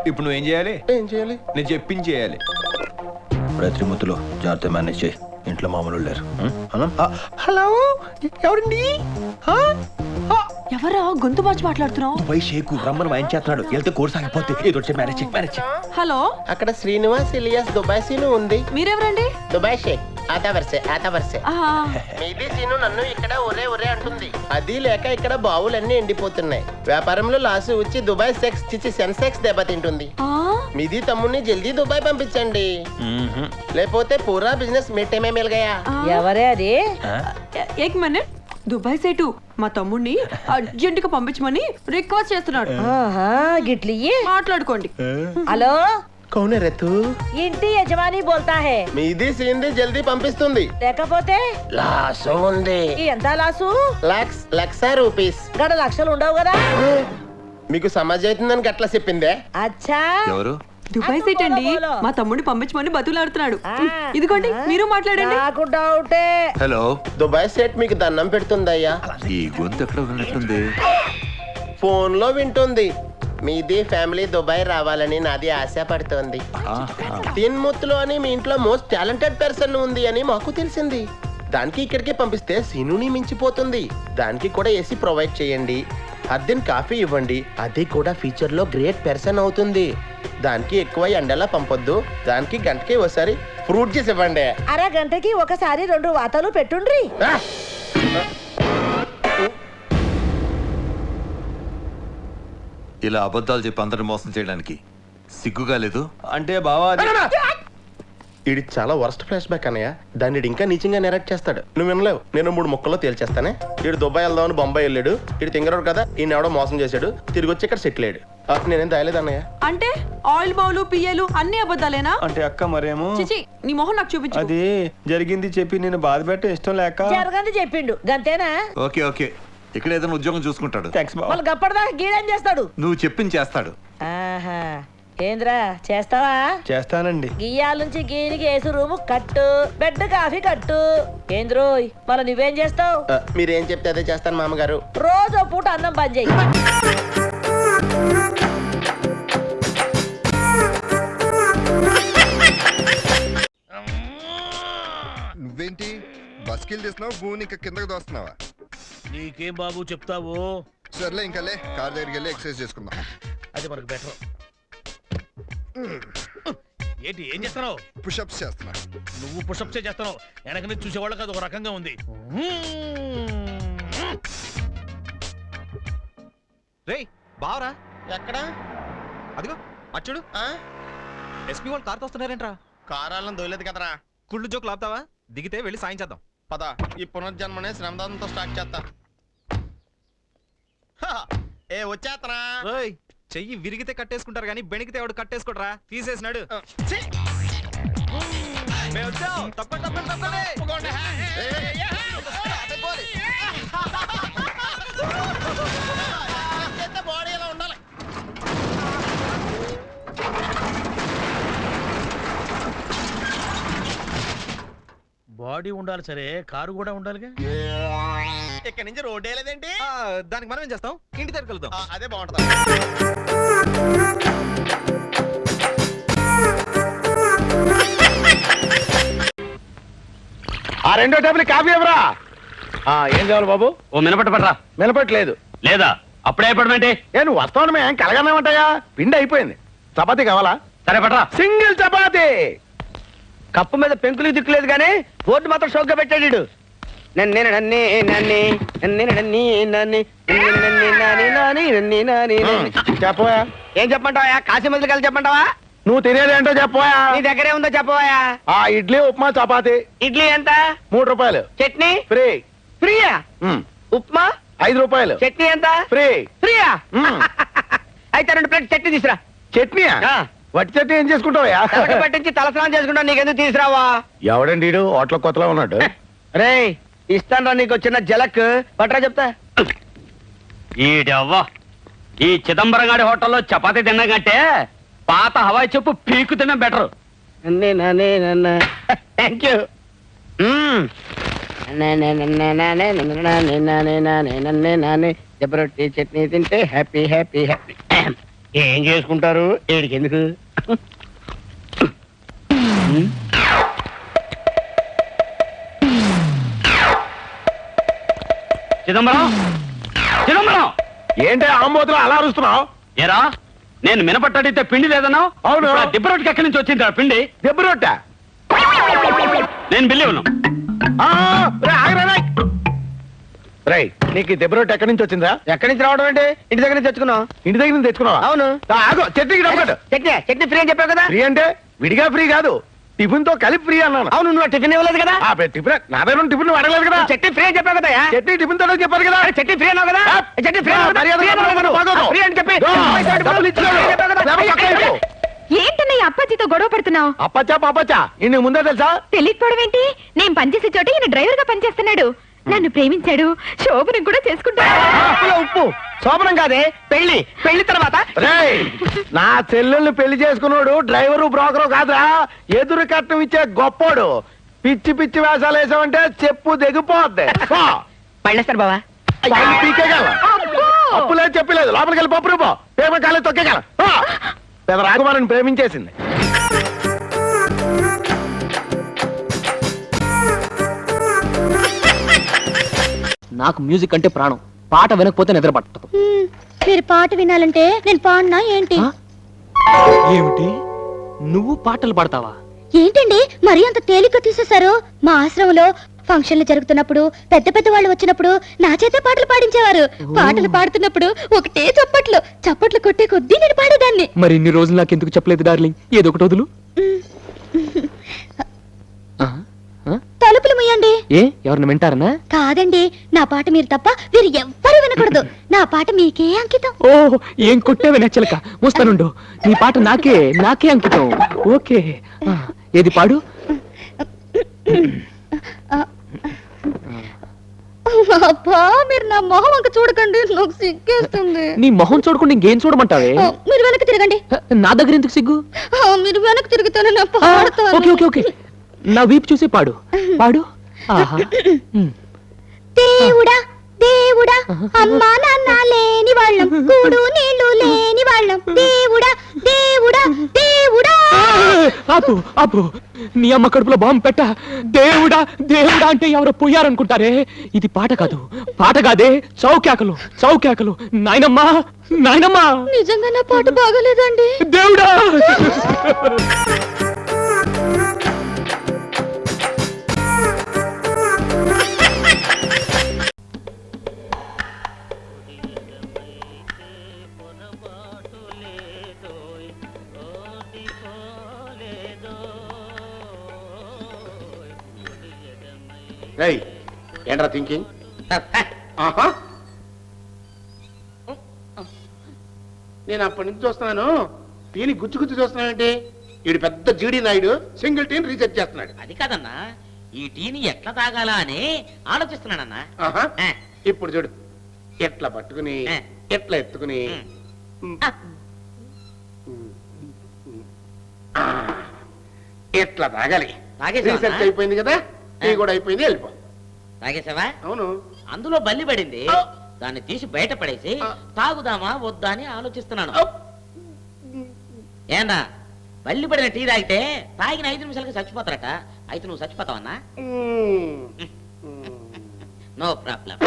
ఇప్పుడు నువ్వేం చేయాలి? ఏం చేయాలి? నేను చెప్పించేయాలి. త్రిమూర్తులు జాగ్రత్త మేనేజ్ చేయి, ఇంట్లో మామూలు లేరు. హలో, ఎవరండి? ఎవరా గొంతు మార్చి మాట్లాడుతున్నావు? పై షేకు రమ్మని వాయిన్ చేస్తున్నాడు, వెళ్తే కోర్స్ ఆగిపోతే ఏదో మ్యారేజ్. హలో, అక్కడ శ్రీనివాస్ ఇలియాస్ దుబాయ్ సీను ఉంది. మీరెవరండి? దుబాయ్ షేక్ ఆతా వరసే. ఆహా. మీది సీను నన్ను ఇక్కడ ఒరే అంటుంది. అది లేక ఇక్కడ బావులన్నీ ఎండిపోతున్నాయి. వ్యాపారంలో లాసు వచ్చి దుబాయ్ సెన్సెక్స్ దెబ్బతింటుంది. మీది తమ్ముడిని జల్దీ దుబాయ్ పంపించండి, లేకపోతే పూరా బిజినెస్ మిట్టమే మిల్గయా. ఎవరే అది? ఏక్ మినిట్. దుబాయ్ సేటు మా తమ్ముడిని అర్జెంట్ గా పంపించమని రిక్వెస్ట్ చేస్తున్నాడు. గిట్లి మాట్లాడుకోండి. హలో, కౌన్ హై రే తూ? ఇంటి యజమాని బోల్తా హే. మీది సీన్ది జల్దీ పంపిస్తుంది, లేకపోతే లాసు ఉంది. ఎంత లాసు? లక్ష రూపీస్. గడ లక్షలు ఉండవు కదా. మీకు సమాజ్ అవుతుందని గట్లా చెప్పిందే. అచ్చా, ఎవరు? దుబాయ్ సేట్ అండి మా తమ్ముడిని పంపించమని బతులాడుతున్నాడు. ఇదిగోండి, మీరు మాట్లాడండి. నాకు డౌటే. హలో, దుబాయ్ సెట్ మీకు దండం పెడుతుందయ్యా. ఈ గొంతు ఎక్కడ విన్నట్టుంది? ఫోన్ లో వింటుంది. మీది ఫ్యామిలీ దుబాయ్ రావాలని నాది ఆశ పడుతోంది. తిన్ముత్తులు అని మీ ఇంట్లో మోస్ట్ టాలెంటెడ్ పర్సన్ ఉంది అని మాకు తెలిసింది. దానికి ఇక్కడికి పంపిస్తే సీనుని మించిపోతుంది. దానికి కూడా ఏసీ ప్రొవైడ్ చేయండి, అద్దెన్ కాఫీ ఇవ్వండి, అది కూడా ఫ్యూచర్ లో గ్రేట్ పర్సన్ అవుతుంది. దానికి ఎక్కువ ఎండలా పంపొద్దు, దానికి గంటకి ఒకసారి ఫ్రూట్ జ్యూస్ ఇవ్వండి. అరగంటకి ఒకసారి 2 వాతాలు పెట్టుండ్రి. ఇలా అబద్ధాలు చెప్పి అందరిని మోసం చేయడానికి సిగ్గుగా లేదు? అంటే బావా, ఇది చాలా వర్స్ట్ ఫ్లాష్ బ్యాక్ అన్నయ్య. దాన్ని ఇంకా నీచంగా నెరెక్ట్ చేస్తాడు. నువ్వు వినలేవు, నేను 3 ముక్కల్లో తేల్చేస్తానే. ఇడు దుబాయ్ వెళ్దామని బొంబాయి వెళ్ళాడు. ఇడు తింగరాడు కదా, ఈయన ఎవడో మోసం చేశాడు, తిరిగి వచ్చి ఇక్కడ సెటిల్ అయ్యాడు. నేనేం దాయలేదు అన్నయ్య. అంటే ఆయిల్ బౌలు పియ్యలు అన్ని అబద్ధాలేనా? అంటే అక్క మరేమో చిచి, నీ మొహం నాకు చూపించు. అది జరిగింది చెప్పి నేను బాధ పెట్ట ఇష్టం లేక. జరగంది చెప్పిండు గంతేనా? ఓకే, ఇక్కడ ఏదైనా ఉద్యోగం చూసుకుంటాడు. థాంక్స్ బావ. వాళ్ళు గప్పటిదాకా గీడేం చేస్తాడు? నువ్వు చెప్పింది చేస్తాడు. ఆహా, ఏంద్రా చేస్తావా? చేస్తానండి. గియ్యాల నుంచి గీనికి ఏసు రూము కట్టు, బెడ్ కాఫీ కట్టు. ఏంద్రోయ్ మళ్ళీ నువ్వేం చేస్తావు? మీరేం చెప్తే అదే చేస్తాను మామగారు. రోజు పూట అన్నం పని చేయి. నువ్వేంటి బస్కిల్ తీస్తున్నావు, భూమిని ఇంకా కిందకి దోస్తున్నావా? నీకేం బాబు చెప్తావు? సర్లే ఇంకా లే, కార్ దగ్గరికి వెళ్ళి ఎక్సర్సైజ్ చేసుకుందాం. అది మనకు బెటర్. ఏంటి ఏం చేస్తున్నావు? పుషప్స్ చేస్తున్నా. నువ్వు పుషప్స్ చేస్తున్నావు, వెనక నుంచి చూసేవాళ్ళకి అది ఒక రకంగా ఉంది. రేయ్ బావరా, ఎక్కడ? అదిగో అచ్చుడు. ఎస్పీ వాళ్ళు కార్తో వస్తున్నారేంట్రా? కారాలను దొయలేదు కదరా. కుళ్ళు జోకులు ఆపుతావా? దిగితే వెళ్ళి సాయం చేద్దాం. పద, ఈ పునర్జన్మనే శ్రమదానంతో స్టార్ట్ చేస్తా. ఏ వచ్చేతరా. రేయ్ చెయ్యి విరిగితే కట్టేసుకుంటారు కానీ బెణికితే ఎవడు కట్టేసుకోడరా. తీసేసినాడు. మేము వచ్చాం. తప్పండి. బాడీ ఎలా ఉండాలి? బాడీ ఉండాలి సరే, కారు కూడా ఉండాలిగా. ఇక్కడ నుంచి రోడ్డు లేదేంటి? దానికి మనం ఏం చేస్తాం? ఇంటి దగ్గరికి వెళ్దాం. అదే బాగుంటుంది. ఆ 2వ టేబుల్ కాఫీ ఎవరా? ఏం కావాలి బాబు? ఓ మినపట్టు పడరా. మినపట్లేదు లేదా? అప్పుడే అయిపోవడమేంటి? నువ్వు వస్తావు, ఏం కలగన్నామంటాయా? పిండి అయిపోయింది. చపాతీ కావాలా? సరే పడరా. సింగిల్ చపాతీ. కప్పు మీద పెంకులు దిక్కులేదు కానీ బోర్డు మాత్రం షోక్గా పెట్టాడు. చెప్పవా? ఏం చెప్పమంటావా? కాశీ మందులు కలిసి చెప్పమంటావా? నువ్వు తినేది ఏంటో చెప్పవా? నీ దగ్గరే ఉందో చెప్పవా? ఆ ఇడ్లీ ఉప్మా చపాతీ. ఇడ్లీ ఎంత? 3 రూపాయలు. చట్నీ ఫ్రీ. ఫ్రీయా? ఉప్మా 5 రూపాయలు. చట్నీ ఎంత? ఫ్రీ. ఫ్రీయా? అయితే 2 ప్లేట్ చట్నీ తీసురా. చట్నీయా? వట్టి చట్నీ ఏం చేసుకుంటావా? పట్టించి తలస్నానం చేసుకుంటా, నీకెందుకు తీసురావా? ఎవడండి హోటల్ కొత్తలో ఉన్నాడు? రే ఇస్తాను నీకు చిన్న జలక్ పట్రా చెప్తా. ఈడవ్వా ఈ చిదంబరం గారి హోటల్లో చపాతీ తిన్నా కంటే పాత హవాయి చెప్పు పీకు తిన్నా బెటర్. Thank you. జబరొట్టి చట్నీ తింటే హ్యాపీ హ్యాపీ హ్యాపీ. ఏం చేసుకుంటారు ఏడికి ఎందుకు? చిదంబరం చిదంబరం ఏంటి ఆంబోతులు అలా అరుస్తున్నావు? ఏరా నేను మినపట్టడితే పిండి లేదన్నావు. అవును. దిబ్బరొట్టుకి ఎక్కడి నుంచి వచ్చింది పిండి? దెబ్బ రొట్టె. నేను బిల్లి ఉన్నాను. రేయ్ నీకు ఈ దెబ్బ రొట్టె ఎక్కడి నుంచి వచ్చిందా? ఎక్కడి నుంచి రావడం అంటే ఇంటి దగ్గర నుంచి తెచ్చుకున్నాం. ఇంటి దగ్గర నుంచి తెచ్చుకున్నావా? అవును. ఆగు, చట్నీకి డబ్బు కట్టు. చట్నీ ఫ్రీ అని చెప్పావు కదా. ఫ్రీ అంటే విడిగా ఫ్రీ కాదు, టిఫిన్ తో కలిపి ఫ్రీ అన్నాను. అవును నువ్వు టిఫిన్ ఇవ్వలేదు కదా. టిఫిన్ నా దగ్గర టిఫిన్ అడగలేదు కదా. చట్నీ ఫ్రీ అని చెప్పావు కదా. చట్నీ టిఫిన్ తో చెప్పారు కదా. చట్నీ ఫ్రీ అన్నావు కదా. చట్నీ ఫ్రీ ఫ్రీ అని చెప్పి డబ్బులు ఇచ్చినాడు. లేకపోతే పక్కన అయిపో. ఏంటన్నయ్య అప్పాజీతో గొడవ పడుతున్నావు? అప్పచ్చా పాపచ్చా ఇన్ని ముందే తెలుసా? తెలియకపోవడం ఏంటి? నేను పనిచేసే చోట ఈయన డ్రైవర్ గా పనిచేస్తున్నాడు. నన్ను ప్రేమించాడు, శోభనం కూడా చేసుకుంటాడు. ఉప్పు శోభనం కాదే పెళ్లి. పెళ్లి తర్వాత రేయ్ నా చెల్లెల్ని పెళ్లి చేసుకున్నాడు డ్రైవరు బ్రోకరు కాదురా, ఎదురు కట్నం ఇచ్చే గొప్పోడు. పిచ్చి పిచ్చి వేషాలు వేసావంటే చెప్పు దిగిపోద్ది. పళ్ళేస్తాను బావా. పీకేగల అప్పులేదు చెప్పలేదు, లోపలికి వెళ్ళి పప్పు రూపో ప్రేమ కాలే తొక్కేగల. పెద్ద రాకుమారిని ప్రేమించేసింది. నాకు మ్యూజిక్ అంటే ప్రాణం. పాట వినకపోతే నిద్ర పట్టదు. మీరు పాట వినాలంటే నేను పాడినా ఏంటి? ఏమిటి నువ్వు పాటలు పాడతావా? ఏంటండి మరీ అంత తేలిక తీసేశారు? మా ఆశ్రమంలో ఫంక్షన్లు జరుగుతున్నప్పుడు పెద్ద పెద్ద వాళ్ళు వచ్చినప్పుడు నా చేతే పాటలు పాడించేవారు. పాటలు పాడుతున్నప్పుడు ఒకటే చప్పట్లు చప్పట్లు కొట్టే కొద్దీ నేను పాడేదాన్ని. మరి ఇన్ని రోజులు నాకు ఎందుకు చెప్పలేదు డార్లింగ్? ఏదో ఒకటి వదులు. తలుపులు ముయ్యండి. ఏ ఎవరిని వింటారనా? కాదండి, నా పాట మీరు తప్ప వీరు ఎవ్వరూ వినకూడదు. నా పాట మీకే అంకితం. ఓ ఏం కొట్టావే నచ్చలక. మూస్తానుండు, నీ పాట నాకే అంకితం. ఓకే ఏది పాడు. అబ్బా మీరు నా మొహం అంక చూడకండి, నాకు సిగ్గేస్తుంది. నీ మొహం చూడకుండా ఇంకేం చూడమంటావే? మీరు వెనక్కి తిరగండి. నా దగ్గర ఎందుకు సిగ్గు? మీరు వెనక్కి తిరుగుతాను నా పాడతాను. ఓకే ఓకే ఓకే నా వీపు చూసి పాడు పాడు. ఆహా. దేవుడా దేవుడా అమ్మా నాన్న లేని వాళ్ళం, కూడు నీళ్లు లేని వాళ్ళం. దేవుడా దేవుడా దేవుడా. ఆపు ఆపు, నీ అమ్మ కడుపులో బాంబు పెట్ట. దేవుడా దేవుడా అంటే ఎవరో పోయారనుకుంటారే. ఇది పాట కాదు, పాట కాదే, చౌకేకలు చౌకేకలు. నాయనమ్మా నాయనమ్మా. నిజంగా నా పాట బాగలేదండి. దేవుడా. ఏంట్రా థింకింగ్? నేను అప్పటి నుంచి చూస్తున్నాను, టీని గుచ్చి గుచ్చి చూస్తున్నానంటే వీడు పెద్ద జీడీ నాయుడు సింగిల్ టీని రీసెర్చ్ చేస్తున్నాడు. అది కాదన్నా, ఈ టీని ఎట్లా తాగాలా అని ఆలోచిస్తున్నానన్నా. ఇప్పుడు చూడు, ఎట్లా పట్టుకుని ఎట్లా ఎత్తుకుని ఎట్లా తాగాలి. రీసెర్చ్ అయిపోయింది కదా, టీ కూడా అయిపోయింది, వెళ్ళిపో. తాగేసావా? అవును. అందులో బల్లి పడింది, దాన్ని తీసి బయట పడేసి తాగుదామా వద్దా అని ఆలోచిస్తున్నాను. ఏనా బల్లి పడిన టీ తాగితే తాగిన 5 నిమిషాలకి చచ్చిపోతారట. అయితే నువ్వు చచ్చిపోతావన్నా? No problem.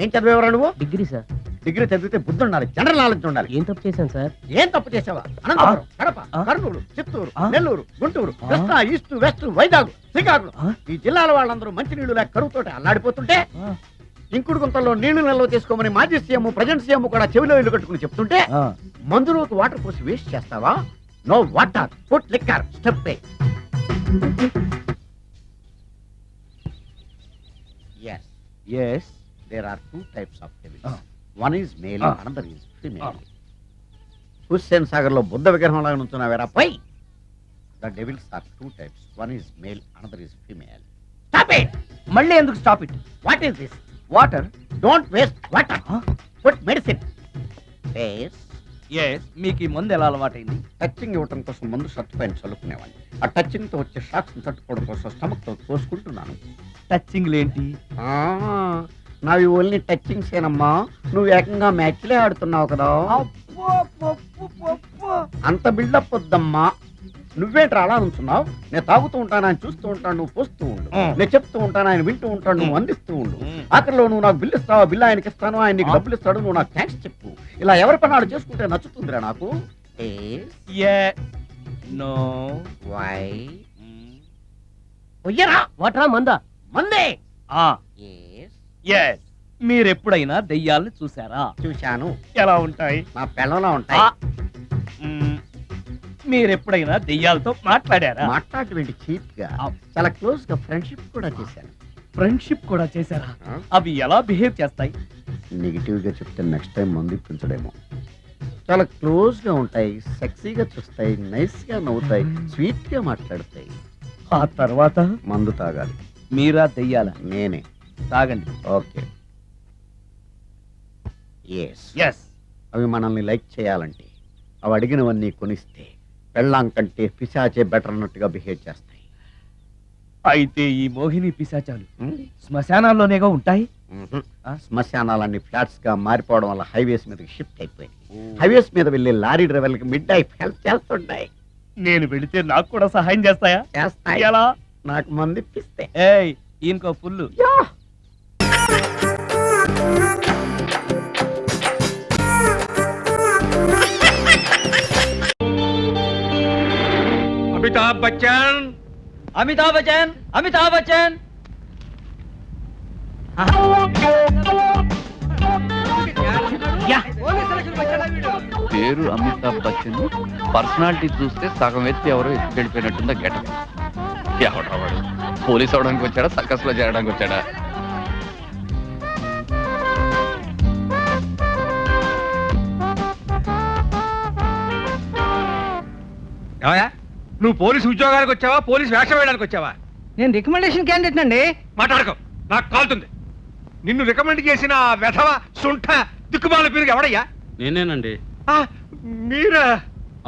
ఏం చదివేవరా నువ్వు? Degree sir. డిగ్రీ చదివితే బుద్ధి ఉండాలి, జనరల్ నాలెడ్జ్ ఉండాలి. ఏం తప్పు చేశాను సార్? ఏం తప్పు చేసావా? అనంతపురం, కడప, కర్నూలు, చిత్తూరు, నెల్లూరు, గుంటూరు, కృష్ణా, ఈస్ట్, వెస్ట్, వైజాగ్, శ్రీకాకుళం ఈ జిల్లాల వాళ్ళందరూ మంచినీళ్లు లేక కరువుతోటి అల్లాడిపోతుంటే ఇంకుడు గుంతల్లో నీళ్లు నిల్వ చేసుకోమని మాజీ సీఎం ప్రజెంట్ సీఎం కూడా చెవిలో ఇల్లు కట్టుకుని చెప్తుంటే మందులోకి వాటర్ పోసి వేస్ట్ చేస్తావా? No water, put liquor, step. Yes. Yes. There are two types of devils. One is male, another is female. Hussain Sagar లో బుద్ధ విగ్రహం లాగా నుంచున్నావేరా పై. The devils are two types. One is male, another is female. Stop it! మళ్ళీ ఎందుకు stop it? What is this? Water. Don't waste water. Put medicine. Yes. Yes, మీకు ఈ మందు ఎలా అలవాటైంది? టచింగ్ ఇవ్వటం కోసం ముందు షర్ట్ పైన చల్లుకునేవాడిని. ఆ టచింగ్ తో వచ్చే షాక్స్ తట్టుకోవడం కోసం స్టమక్ తో కోసుకుంటున్నాను. టచింగ్ ఏంటి? నావి ఓన్లీ టచింగ్స్ ఏనమ్మా. నువ్వు ఏకంగా మ్యాచ్లే ఆడుతున్నావు కదా. అంత బిల్డప్ వద్దమ్మా. నువ్వేంట్రా అలా నుంచున్నావు? నేను తాగుతూ ఉంటాను, ఆయన చూస్తూ ఉంటాను, నువ్వు పోస్తూ ఉండు. నేను చెప్తూ ఉంటాను, ఆయన వింటూ ఉంటాడు, నువ్వు అందిస్తూ ఉండు. ఆఖరిలో నువ్వు నాకు బిల్లు ఇస్తావా, బిల్లు ఆయనకి ఇస్తాను, ఆయన నీకు డబ్బులు ఇస్తాడు, నువ్వు నాకు థ్యాంక్స్ చెప్పు. ఇలా ఎవరి పని ఆడు చేసుకుంటే నచ్చుతుందిరా నాకు. నో. వై వాటరా మందా? మందే. ఎస్. మీరెప్పుడైనా దెయ్యాలను చూసారా? చూశాను. ఎలా ఉంటాయి? మా పిల్లలా ఉంటాయి. మీరెప్పుడైనా దెయ్యాలతో మాట్లాడారా? మాట్లాడేటువంటి చీప్ గా చాలా క్లోజ్ గా ఫ్రెండ్షిప్ కూడా చేశాను. ఫ్రెండ్షిప్ కూడా చేశారా? అవి ఎలా బిహేవ్ చేస్తాయి? నెగిటివ్ గా చెప్తే నెక్స్ట్ టైం మందు ఇప్పించడేమో. చాలా క్లోజ్ గా ఉంటాయి, సెక్సీగా చూస్తాయి, నైస్ గా నవ్వుతాయి, స్వీట్ గా మాట్లాడతాయి. ఆ తర్వాత మందు తాగాలి. మీరా దెయ్యాల? నేనే. తాగండి. ఓకే. ఎస్. ఎస్. అవి మనల్ని లైక్ చేయాలంటే అవి అడిగినవన్నీ కొనిస్తే పెళ్ళాం కంటే పిశాచే బెటర్ అన్నట్టుగా బిహేవ్ చేస్తాయి. అయితే ఈ మోహిని పిశాచాలు శ్మశానాల్లోనేగా ఉంటాయి? శ్మశానాలన్నీ ఫ్లాట్స్ గా మారిపోవడం వల్ల హైవేస్ మీదకి షిఫ్ట్ అయిపోయింది. హైవేస్ మీద వెళ్ళే లారీ డ్రైవర్లకి మిడ్ నైట్ హెల్ప్ చేస్తుంటాయి. నేను వెళితే నాకు కూడా సహాయం చేస్తాయా? చేస్తాయి. ఎలా? నాకు మంది ఇప్పిస్తే. ఏయ్, ఈయనకో ఫుల్. అమితాబ్ బచ్చన్, అమితాబ్ బచ్చన్, అమితాబ్ బచ్చన్. పేరు అమితాబ్ బచ్చన్, పర్సనాలిటీ చూస్తే సగం ఎత్తి ఎవరో ఎత్తి వెళ్ళిపోయినట్టుందా గెటప్. ఎవడా వాడు? పోలీస్ అవడానికి వచ్చాడా, సర్కస్ లో చేరడానికి వచ్చాడా? ఏమయ్యా, నువ్వు పోలీసు ఉద్యోగానికి వచ్చావా, పోలీసు వేషం వేయడానికి వచ్చావా? నేను రికమెండేషన్ క్యాండిడేట్ అండి. మాట్లాడుకో, నాకు కాలుతుంది. నిన్ను రికమెండ్ చేసిన ఆ వెధవ సుంఠ దిక్కుమాల పేరు ఎవడయ్యా? నేనేనండి. మీరా?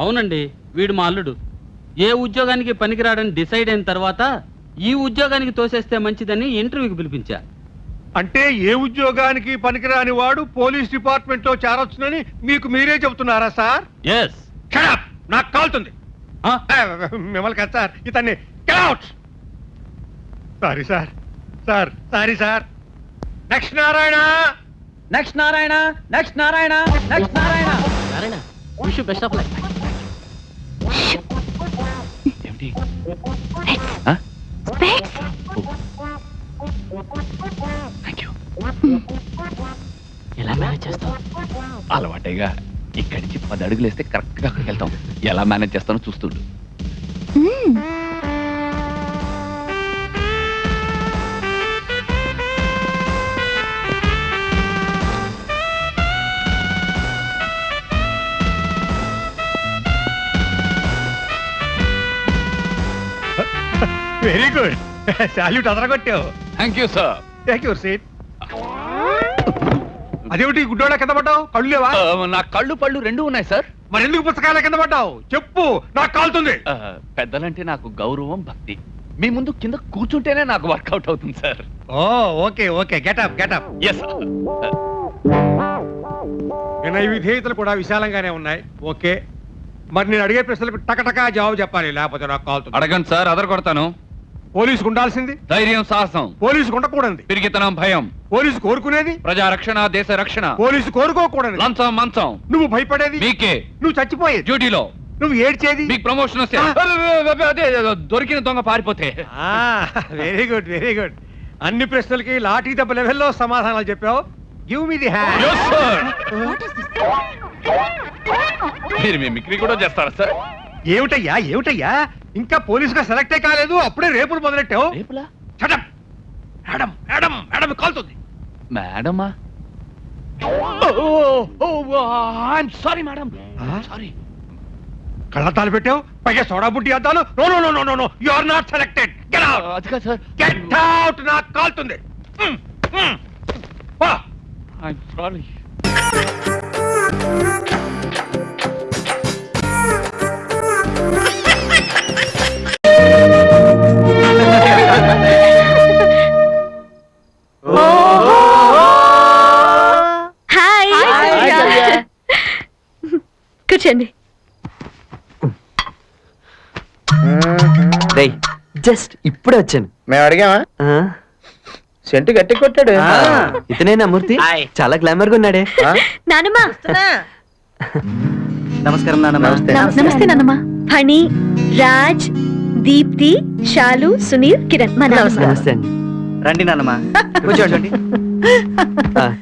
అవునండి, వీడు మా అల్లుడు. ఏ ఉద్యోగానికి పనికిరాడని డిసైడ్ అయిన తర్వాత ఈ ఉద్యోగానికి తోసేస్తే మంచిదని ఇంటర్వ్యూకి పిలిపించా. అంటే ఏ ఉద్యోగానికి పనికిరాని వాడు పోలీస్ డిపార్ట్మెంట్ లో చేరొచ్చునని మీకు మీరే చెబుతున్నారా సార్? ఎస్. నాకు కాలుతుంది. మిమ్మల్ని కదా సార్, ఇతన్ని sorry sir. Sorry sir. Next Narayana, next Narayana, next Narayana, next Narayana. Narayana, wish you best of luck. ఏమిటి? ఎలా మేనేజ్ చేస్తావు? అలవాటేగా. ఇక్కడి నుంచి 10 అడుగులు వేస్తే కరెక్ట్ గా అక్కడికి వెళ్తాం. ఎలా మేనేజ్ చేస్తానో చూస్తుండు. Very good. సాల్యూట్ అదరగొట్టావు. Thank you sir. Thank you seat. అదేమిటి గుడ్డోళ్ళ కింద పడ్డావు? కళ్ళు లేవా? నా కళ్ళు పళ్ళు రెండు ఉన్నాయి సార్. మరి ఎందుకు పుస్తకాల కింద పడ్డావు? చెప్పు, నాకు కాలుతుంది. పెద్దలంటే నాకు గౌరవం, భక్తి. మీ ముందు కింద కూర్చుంటేనే నాకు వర్కౌట్ అవుతుంది sir. Oh okay okay, getup getup. Yes. వినయ విధేయతలు కూడా విశాలంగానే ఉన్నాయి. ఓకే, మరి నేను అడిగే ప్రశ్నలకు టకటకా జవాబు చెప్పాలి, లేకపోతే నాకు కాలుతుంది. అడగండి సార్, అదర్ కొడతాను. పోలీసుకు ఉండాల్సింది ధైర్యం, సాహసం. పోలీసుకు ఉండకూడదు. పిరిగితనం, భయం. పోలీసు కోరుకునేది ప్రజా రక్షణ, దేశ రక్షణ. పోలీసు కోరుకోకూడదు. లంచం, మంచం. నువ్వు భయపడేది మీకే. నువ్వు చచ్చిపోయేది. డ్యూటీలో నువ్వు ఏడ్చేది. మీకు ప్రమోషన్ వస్తే అదే దొరికిన దొంగ పారిపోతే. Very good very good. అన్ని ప్రశ్నలకి లాఠీ దెబ్బ లెవెల్లో సమాధానాలు చెప్పావు. Give me the hand. Yes, sir. మీరు మిమిక్రీ కూడా చేస్తారా సార్? ఏమిటయ్యా ఏమిటయ్యా, ఇంకా పోలీసుగా సెలెక్టే కాలేదు, అప్పుడే రేపులు మొదలెట్టావు. రేపులా? మేడం మేడం మేడం ఆమె కాలుతుంది. మేడమా? Sorry madam, sorry. కళ్ళద్దాలు పెట్టావు, పైగా సోడా బుట్టి అద్దాలు. No no no no no, you are not selected. Get out. అది కాదు సార్. Get out. నాకు కాలుతుంది. సారీ. హాయ్, కూర్చోండి. జస్ట్ ఇప్పుడే వచ్చాను. మేము అడిగామా? సెంటు గట్టి కొట్టాడు. ఇతనేనా మూర్తి? చాలా గ్లామర్ గా ఉన్నాడే. నానమ్మా. నమస్కారం నాన్నమ్మ. నమస్తే నానమ్మా. ఫణి, రాజ్, దీప్తి, శాలు, సునీల్, కిరణ్. నమస్తే అండి. రండి నాన్నమ్మ, కూర్చోండి.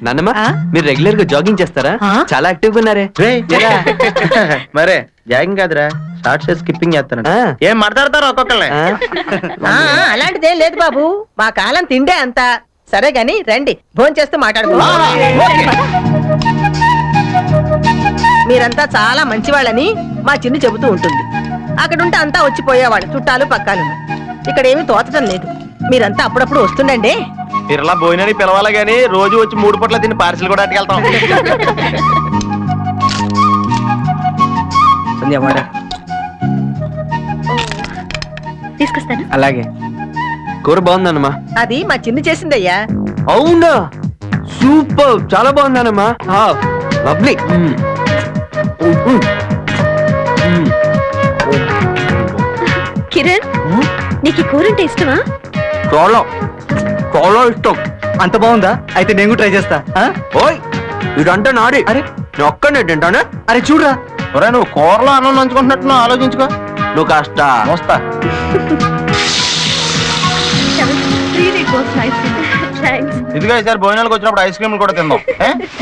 నాన్నమ్మ, మీరు రెగ్యులర్ గా జాగింగ్ చేస్తారా? చాలా యాక్టివ్ గా ఉన్నారే. మరే జాగింగ్ కాదురా, షార్ట్స్ స్కిప్పింగ్ చేస్తాను. ఏం మాట్లాడతారు ఒక్కొక్కళ్ళే? అలాంటిదేం లేదు బాబు, మా కాలం తిండే అంత. సరే గాని రండి, భోజనం చేస్తూ మాట్లాడుకో. మీరంతా చాలా మంచివాళ్ళని మా చిన్ను చెబుతూ ఉంటుంది. అక్కడుంటే అంతా వచ్చిపోయేవాళ్ళు, చుట్టాలు పక్కాలు. ఇక్కడ ఏమీ తోచడం లేదు. మీరంతా అప్పుడప్పుడు వస్తుండండి. తిరలా భోజనాన్ని పిలవాలి గానీ రోజు వచ్చి 3 పూట్ల తిని పార్సిల్ కూడా అట్టుకెళ్తాం. తీసుకొస్తాను. అలాగే. కూర బాగుందన్నమా? అది మా చిన్ను చేసిందయ్యా. అవునా? సూపర్, చాలా బాగుందన్నమా. లవ్లీ. కిరణ్, నీకు కూర అంటే ఇష్టమా? చాలా చాలా ఇష్టం. అంత బాగుందా? అయితే నేను ట్రై చేస్తా. ఓయ్, ఇదంటే నాడి. అరే నేను ఒక్కనే తింటానే. అరే చూడరా, నువ్వు కూరలో అన్నం నంచుకుంటున్నట్టు ఆలోచించుకో. నువ్వు కాస్త మోస్తా. ఇదిగా ఈసారి భోజనాలకు వచ్చినప్పుడు ఐస్ క్రీమ్లు కూడా తిందాం.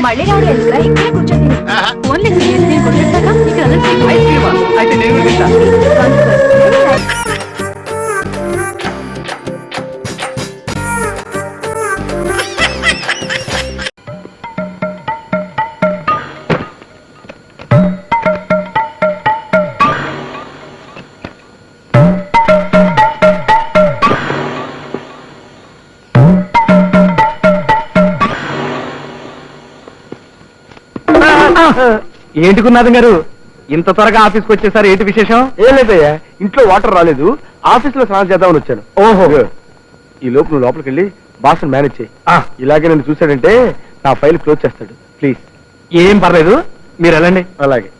మళ్ళీ రావడం ఎందుకురా? ఇక్కడే కూర్చొని ఓన్లీ అయితే నేను తింటా. ఏంటి గురునాథం గారు, ఇంత త్వరగా ఆఫీస్కి వచ్చేసారు? ఏంటి విశేషం? ఏం లేదయ్యా, ఇంట్లో వాటర్ రాలేదు, ఆఫీస్ లో స్నానం చేద్దామని వచ్చాను. ఓహో, ఈ లోపు నువ్వు లోపలికి వెళ్ళి బాస్ మేనేజ్ చేయి. ఇలాగే నన్ను చూసాడంటే నా ఫైల్ క్లోజ్ చేస్తాడు. ప్లీజ్. ఏం పర్లేదు, మీరు వెళ్ళండి. అలాగే.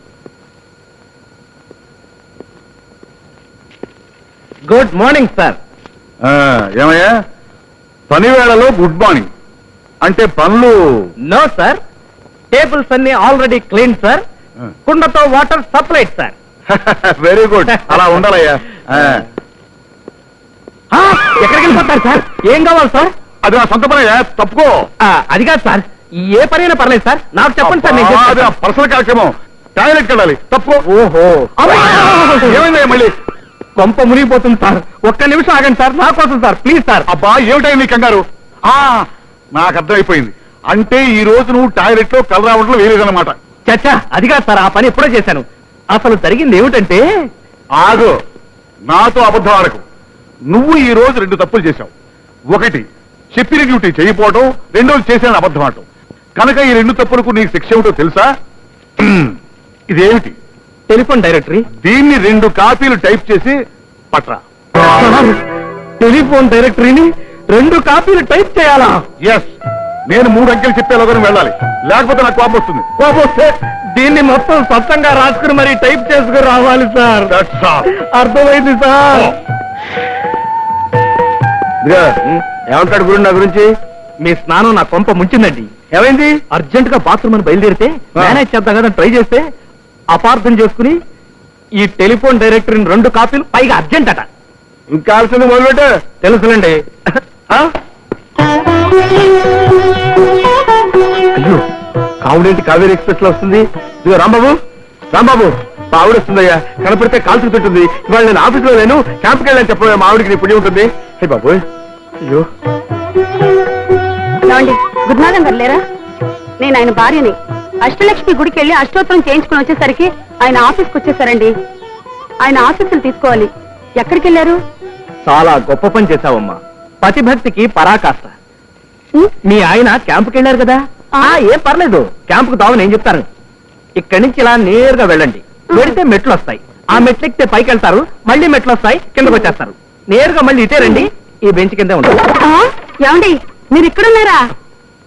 Good morning sir. ఏమయ్యా, పని వేళలో గుడ్ మార్నింగ్ అంటే పనులు? నో సార్, టేబుల్స్ అన్ని ఆల్రెడీ క్లీన్ సార్. కుండతో water supplied sir. Very good, అలా ఉండాలయ్యా. ఎక్కడికి వెళ్ళిపోతారు సార్? ఏం కావాలి సార్? అది నా సొంత పనయ్యా, తప్పుకో. అది కాదు సార్, ఏ పనైనా పర్లేదు సార్, నాకు చెప్పండి సార్. నేను అది పర్సనల్ కార్యక్రమం, టాయిలెట్కి వెళ్ళాలి, తప్పుకో. ఓహో, ఏమైందయ్యా మళ్ళీ? కొంప మునిగిపోతుంది సార్, ఒక్క నిమిషం ఆగండి సార్, నా కోసం సార్, ప్లీజ్ సార్. అబ్బా ఏమిటైంది నీ కంగారు? నాకు అర్థమైపోయింది. అంటే ఈ రోజు నువ్వు టాయిలెట్ లో కలర్ రావడంలో వేరేదన్నమాట. చచ్చా, అది కాదు సార్, ఆ పని ఎప్పుడో చేశాను. అసలు జరిగింది ఏమిటంటే... ఆగు, నాతో అబద్ధం ఆడకు. నువ్వు ఈ రోజు 2 తప్పులు చేశావు. ఒకటి, చెప్పిన డ్యూటీ చేయకపోవడం, రెండోది చేశాను అబద్ధం ఆడటం. కనుక ఈ 2 తప్పులకు నీకు శిక్ష ఏమిటో తెలుసా? ఇదేమిటి? Telephone directory. దీన్ని 2 కాపీలు టైప్ చేసి పట్రా. టెలిఫోన్ డైరెక్టరీని 2 కాపీలు టైప్ చేయాలా? ఎస్, నేను 3 అంకెలు చెప్పేలాగానే వెళ్ళాలి, లేకపోతే నాకు కోపం వస్తుంది. కోపం వస్తే దీన్ని మొత్తం స్పష్టంగా రాసుకుని మరి టైప్ చేసుకుని రావాలి సార్. అర్థమైంది సార్. ఏమంటాడు గురు నా గురించి? మీ స్నానం నా కొంప ముంచిందండి. ఏమైంది? అర్జెంట్ గా బాత్రూమ్ అని బయలుదేరితే మేనేజ్ చేద్దాం కదా ట్రై చేస్తే అపార్థం చేసుకుని ఈ టెలిఫోన్ డైరెక్టరీని 2 కాపీలు, పైగా అర్జెంట్ అట. ఇంకా ఆల్సింది మొదలుపెట్టు. తెలుసులండి. అయ్యో, కావుడేంటి కావేరీ ఎక్స్ప్రెస్ లో వస్తుంది? ఇదిగో రాంబాబు, రాంబాబు, మా ఆవిడ వస్తుందయ్యా. కనపడితే కాల్చుకు పెట్టింది. ఇవాళ నేను ఆఫీస్లో లేను, క్యాంప్కి వెళ్ళని చెప్పడం మా ఆవిడకి నీ పుణ్యం ఉంటుంది. హే బాబు, అయ్యో ఏమండి గురునాథం గారు లేరా? నేను ఆయన భార్యని. అష్టలక్ష్మి గుడికి వెళ్ళి అష్టోత్తరం చేయించుకుని వచ్చేసరికి ఆయన ఆఫీస్కి వచ్చేసారండి. ఆయన ఆఫీసులు తీసుకోవాలి. ఎక్కడికి వెళ్ళారు? చాలా గొప్ప పని చేశావమ్మా. పతిభక్తికి పరాకాష్ట. మీ ఆయన క్యాంపుకి వెళ్ళారు కదా? ఏం పర్లేదు, క్యాంపుకు దావు నేను చెప్తాను. ఇక్కడి నుంచి ఇలా నేరుగా వెళ్ళండి. వెళితే మెట్లు వస్తాయి. ఆ మెట్లు ఎక్కితే పైకి వెళ్తారు, మళ్ళీ మెట్లు వస్తాయి, కిందకు వచ్చేస్తారు. నేరుగా మళ్ళీ ఇటే రండి, ఈ బెంచ్ కిందే ఉంటారు. ఏమండి మీరు ఇక్కడున్నారా?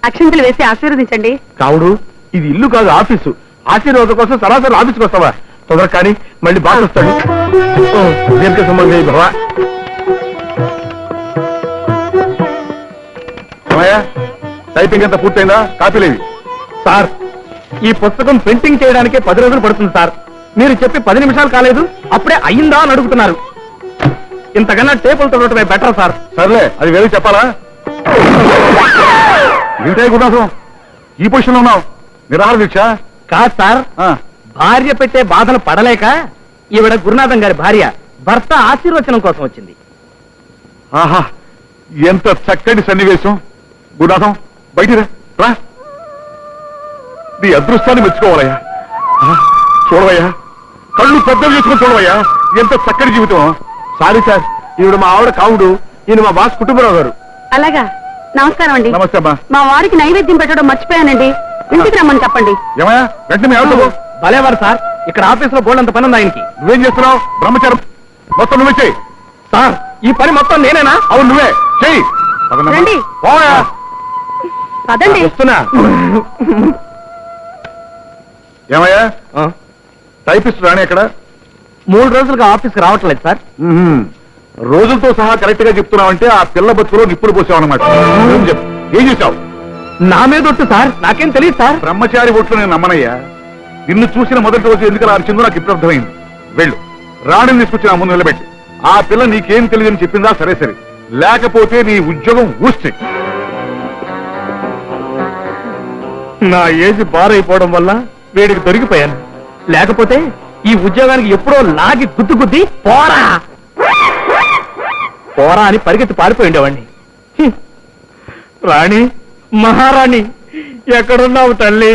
అక్షంతలు వేసి ఆశీర్వదించండి. కావుడు, ఇది ఇల్లు కాదు ఆఫీసు. ఆశీర్వాదం కోసం సరాసరి ఆఫీస్కి వస్తావా? తొందర కానీ మళ్ళీ బాగా వస్తాడు. దీనికి సంబంధం భవా. టైపింగ్ అంతా పూర్తయిందా? కాపీలేవి? సార్, ఈ పుస్తకం ప్రింటింగ్ చేయడానికే 10 రోజులు పడుతుంది సార్. మీరు చెప్పి 10 నిమిషాలు కాలేదు, అప్పుడే అయ్యిందా అని అడుగుతున్నారు. ఇంతకన్నా టేపులు తొడటమే బెటర్ సార్. సర్లే, అది వేరే చెప్పాలా? ఏంటే గురునాథం, ఈ పొజిషన్ లో ఉన్నావు? నిరాహార దీక్ష? కాదు సార్, భార్య పెట్టే బాధలు పడలేక ఈవిడ గురునాథం గారి భార్య భర్త ఆశీర్వచనం కోసం వచ్చింది. ఆహా, ఎంత చక్కటి సన్నివేశం. గురునాథం, బయటిరా రా. నీ అదృష్టాన్ని మెచ్చుకోవాలయ్యా. చూడవయ్యా, కళ్ళు పెద్దవి చేసుకుని చూడవయ్యా, ఎంత చక్కటి జీవితం. సారీ సార్, ఈవిడ మా ఆవిడ కావుడు, ఈయన మా బాస్ కుటుంబరావు గారు. అలాగా, నమస్కారం అండి. నమస్తే అమ్మా. మా వారికి నైవేద్యం పెట్టడం మర్చిపోయానండి. ఇంటికి రమ్మని చెప్పండి. ఏమయ్యా, వెంటనే మీ ఆవిడతో పో. భలేవారు సార్, ఇక్కడ ఆఫీస్ లో బోల్డ్ అంత పని ఉంది ఆయనకి. నువ్వేం చేస్తున్నావు? బ్రహ్మచారం మొత్తం నువ్వే చెయ్యి. సార్, ఈ పని మొత్తం నేనేనా? అవును, నువ్వే చెయ్యి. రండి. పోయా. పదండి. వస్తున్నా. ఏమయ్యా, టైపిస్ట్ రాని ఎక్కడ? 3 రోజులుగా ఆఫీస్కి రావట్లేదు సార్. రోజులతో సహా కరెక్ట్ గా చెప్తున్నావంటే ఆ పిల్ల బతుకులో నిప్పులు పోసావన్నమాట. చెప్పు, ఏం చేశావు? నా మీద ఒట్టు సార్, నాకేం తెలియదు సార్. బ్రహ్మచారి ఒట్లు నేను నమ్మనయ్యా. నిన్ను చూసిన మొదటి రోజు ఎందుకు అలా అరిచిందో నాకు ఇప్పుడు అర్థమైంది. వెళ్ళు, రాణిని తీసుకొచ్చి నా ముందు నిలబెట్టి. ఆ పిల్ల నీకేం తెలియదని చెప్పిందా? సరే సరే, లేకపోతే నీ ఉద్యోగం ఊస్తే. నా ఏజ్ బారైపోవడం వల్ల వీడికి దొరికిపోయాను. లేకపోతే ఈ ఉద్యోగానికి ఎప్పుడో లాగి గుద్దు గుద్ది పోరా పోరా అని పరిగెత్తి పారిపోయి ఉండేవాడిని. రాణి, మహారాణి, ఎక్కడున్నావు తల్లి?